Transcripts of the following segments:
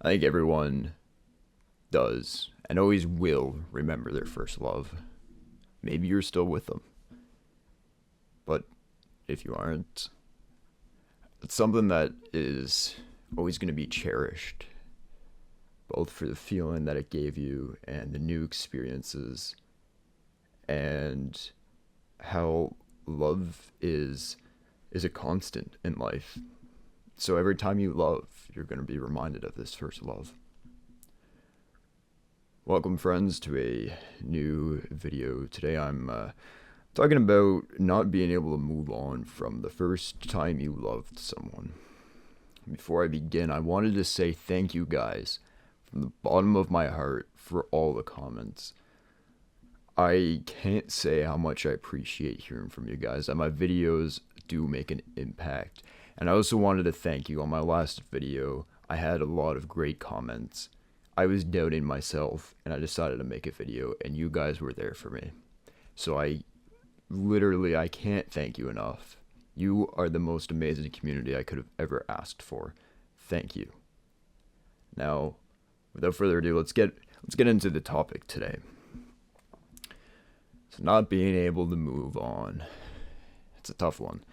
I think everyone does and always will remember their first love. Maybe you're still with them, but if you aren't, it's something that is always going to be cherished, both for the feeling that it gave you and the new experiences and how love is a constant in life. So every time you love, you're going to be reminded of this first love. Welcome, friends, to a new video. Today I'm talking about not being able to move on from the first time you loved someone. Before I begin, I wanted to say thank you guys from the bottom of my heart for all the comments. I can't say how much I appreciate hearing from you guys, and my videos do make an impact. And I also wanted to thank you. On my last video, I had a lot of great comments. I was doubting myself, and I decided to make a video, and you guys were there for me. So I can't thank you enough. You are the most amazing community I could have ever asked for. Thank you. Now, without further ado, let's get into the topic today. So not being able to move on. It's a tough one.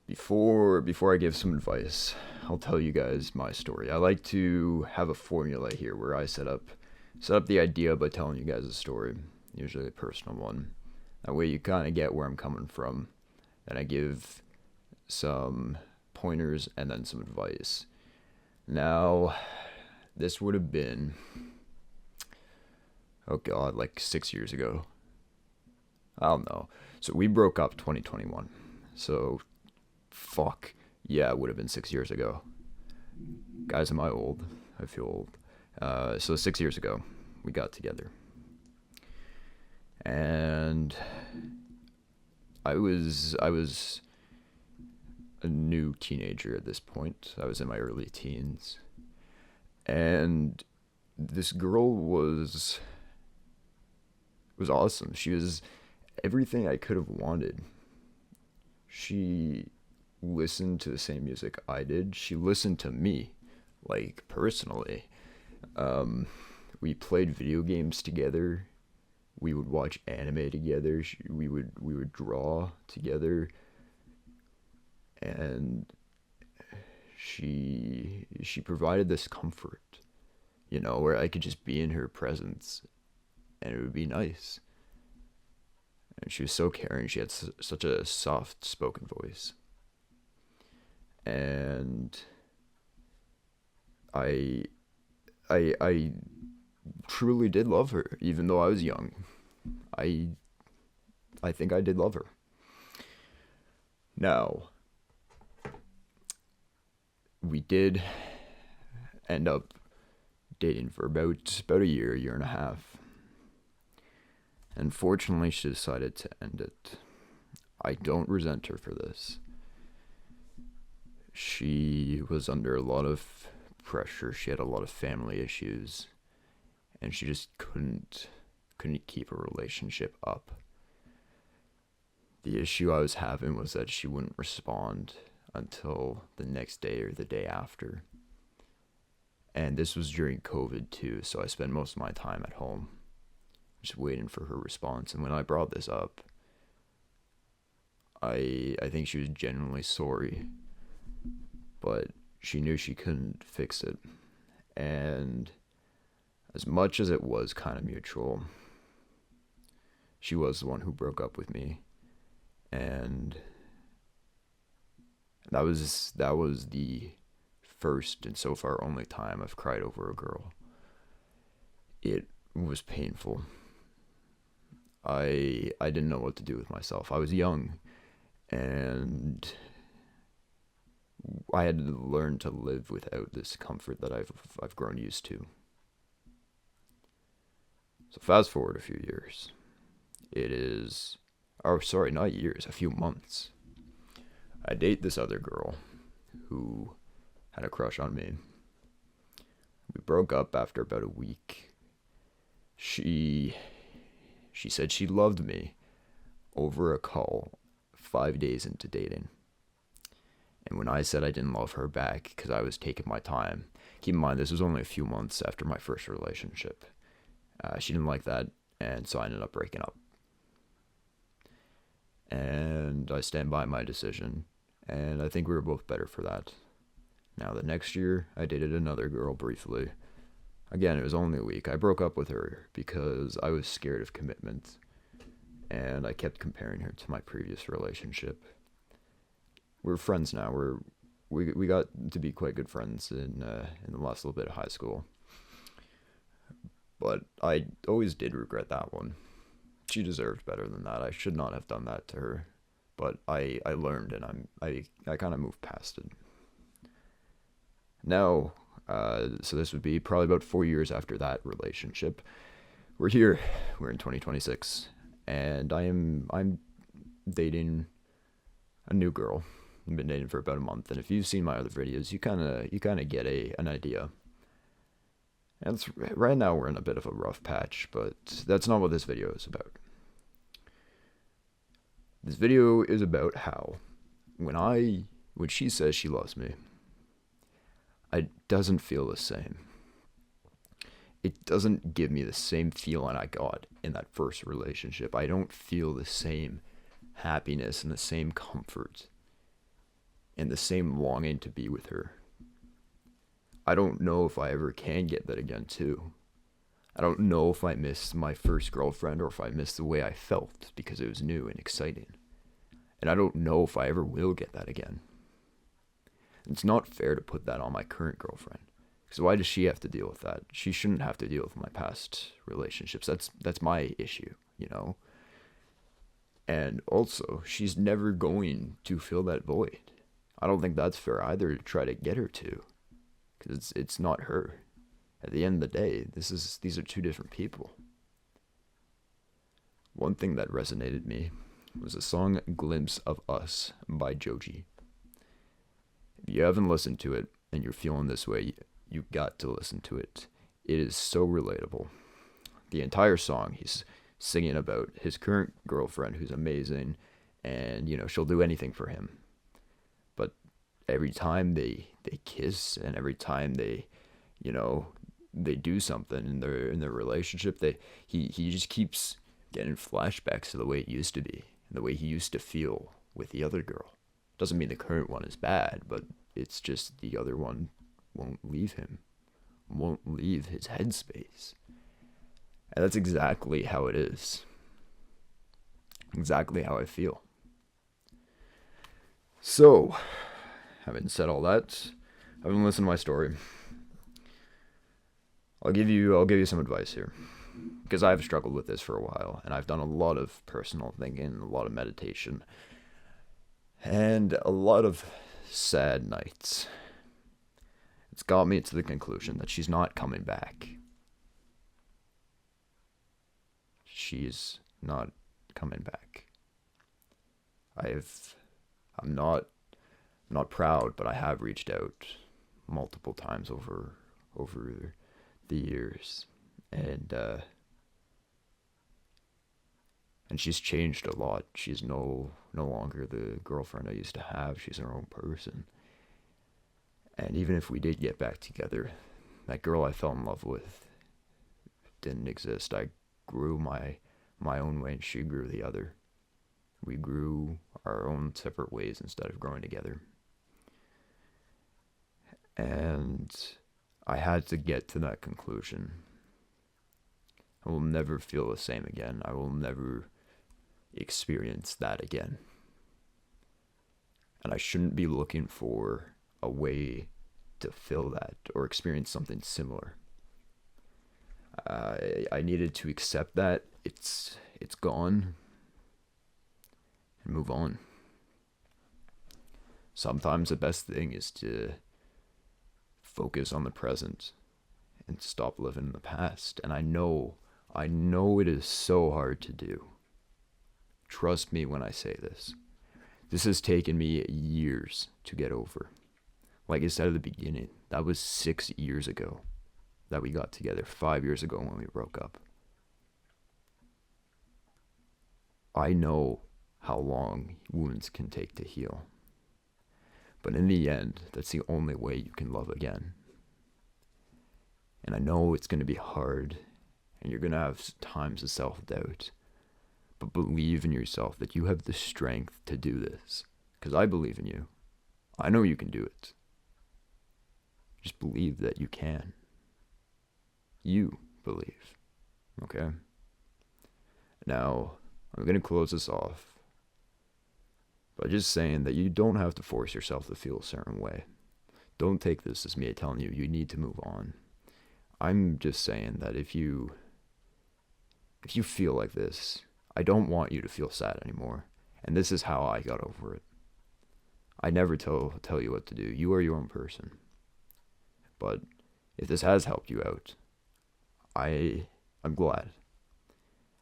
Before I give some advice, I'll tell you guys my story. I like to have a formula here where I set up the idea by telling you guys a story, usually a personal one. That way you kind of get where I'm coming from. Then I give some pointers and then some advice. Now, this would have been, oh god, like 6 years ago. I don't know. So we broke up 2021. So, fuck. Yeah, it would have been 6 years ago. Guys, am I old? I feel old. So 6 years ago, we got together. And I was a new teenager at this point. I was in my early teens. And this girl was awesome. She was everything I could have wanted. She listened to the same music I did. She listened to me, like, personally. We played video games together. We would watch anime together. We would draw together. And she provided this comfort, where I could just be in her presence and it would be nice. And she was so caring. She had such a soft spoken voice. And I truly did love her, even though I was young. I think I did love her. Now, we did end up dating for about a year and a half. And fortunately, she decided to end it. I don't resent her for this. She was under a lot of pressure. She had a lot of family issues. And she just couldn't keep a relationship up. The issue I was having was that she wouldn't respond until the next day or the day after. And this was during COVID too, so I spent most of my time at home, just waiting for her response. And when I brought this up, I think she was genuinely sorry, but she knew she couldn't fix it. And as much as it was kind of mutual, she was the one who broke up with me. And that was the first and so far only time I've cried over a girl. It was painful. I didn't know what to do with myself. I was young, and I had to learn to live without this comfort that I've grown used to. So fast forward a few years. It is, oh sorry, not years, a few months. I date this other girl who had a crush on me. We broke up after about a week. She said she loved me over a call 5 days into dating. And when I said I didn't love her back because I was taking my time, keep in mind this was only a few months after my first relationship. She didn't like that, and so I ended up breaking up. And I stand by my decision, and I think we were both better for that. Now, the next year, I dated another girl briefly. Again, it was only a week. I broke up with her because I was scared of commitment, and I kept comparing her to my previous relationship. We're friends now. We got to be quite good friends in the last little bit of high school. But I always did regret that one. She deserved better than that. I should not have done that to her. But I learned, and I kind of moved past it. Now, so this would be probably about 4 years after that relationship. We're here. We're in 2026, and I'm dating a new girl. I've been dating for about a month, and if you've seen my other videos, you kind of get an idea. And right now we're in a bit of a rough patch, but that's not what this video is about. This video is about how when she says she loves me, it doesn't feel the same. It doesn't give me the same feeling I got in that first relationship. I don't feel the same happiness and the same comfort and the same longing to be with her. I don't know if I ever can get that again too. I don't know if I miss my first girlfriend or if I miss the way I felt because it was new and exciting. And I don't know if I ever will get that again. It's not fair to put that on my current girlfriend. Because why does she have to deal with that? She shouldn't have to deal with my past relationships. That's my issue, you know? And also, she's never going to fill that void. I don't think that's fair either to try to get her to. Because it's not her. At the end of the day, these are two different people. One thing that resonated me was the song Glimpse of Us by Joji. If you haven't listened to it and you're feeling this way, you've got to listen to it. It is so relatable. The entire song, he's singing about his current girlfriend who's amazing and, you know, she'll do anything for him. But every time they kiss and every time they, you know, they do something in their relationship, he just keeps getting flashbacks to the way it used to be, and the way he used to feel with the other girl. Doesn't mean the current one is bad, but it's just the other one won't leave him, won't leave his headspace. And that's exactly how it is. Exactly how I feel. So, having said all that, having listened to my story, I'll give you some advice here. Because I've struggled with this for a while, and I've done a lot of personal thinking, a lot of meditation, and a lot of sad nights. It's got me to the conclusion that she's not coming back. She's not coming back. I'm not proud, but I have reached out multiple times over the years, and she's changed a lot. She's no longer the girlfriend I used to have. She's her own person. And even if we did get back together, that girl I fell in love with didn't exist. I grew my own way and she grew the other. We grew our own separate ways instead of growing together. And I had to get to that conclusion. I will never feel the same again. I will never experience that again. And I shouldn't be looking for a way to fill that or experience something similar. I needed to accept that it's gone and move on. Sometimes the best thing is to focus on the present and stop living in the past. And I know it is so hard to do. Trust me when I say this. This has taken me years to get over. Like I said at the beginning, that was 6 years ago that we got together, 5 years ago when we broke up. I know how long wounds can take to heal. But in the end, that's the only way you can love again. And I know it's going to be hard, and you're going to have times of self-doubt. But believe in yourself that you have the strength to do this. Because I believe in you. I know you can do it. Just believe that you can. You believe. Okay? Now, I'm going to close this off by just saying that you don't have to force yourself to feel a certain way. Don't take this as me telling you you need to move on. I'm just saying that if you feel like this, I don't want you to feel sad anymore. And this is how I got over it. I never tell you what to do. You are your own person. But if this has helped you out, I'm glad.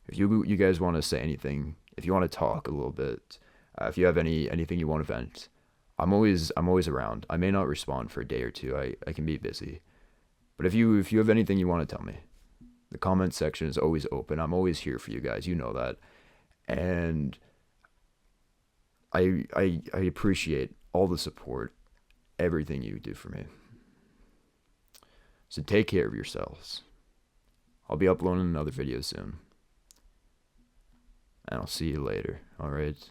If you guys want to say anything, if you want to talk a little bit, if you have anything you want to vent, I'm always around. I may not respond for a day or two. I can be busy. But if you have anything you want to tell me, the comment section is always open. I'm always here for you guys. You know that. And I appreciate all the support, everything you do for me. So take care of yourselves. I'll be uploading another video soon. And I'll see you later, alright?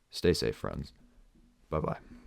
Stay safe, friends. Bye-bye.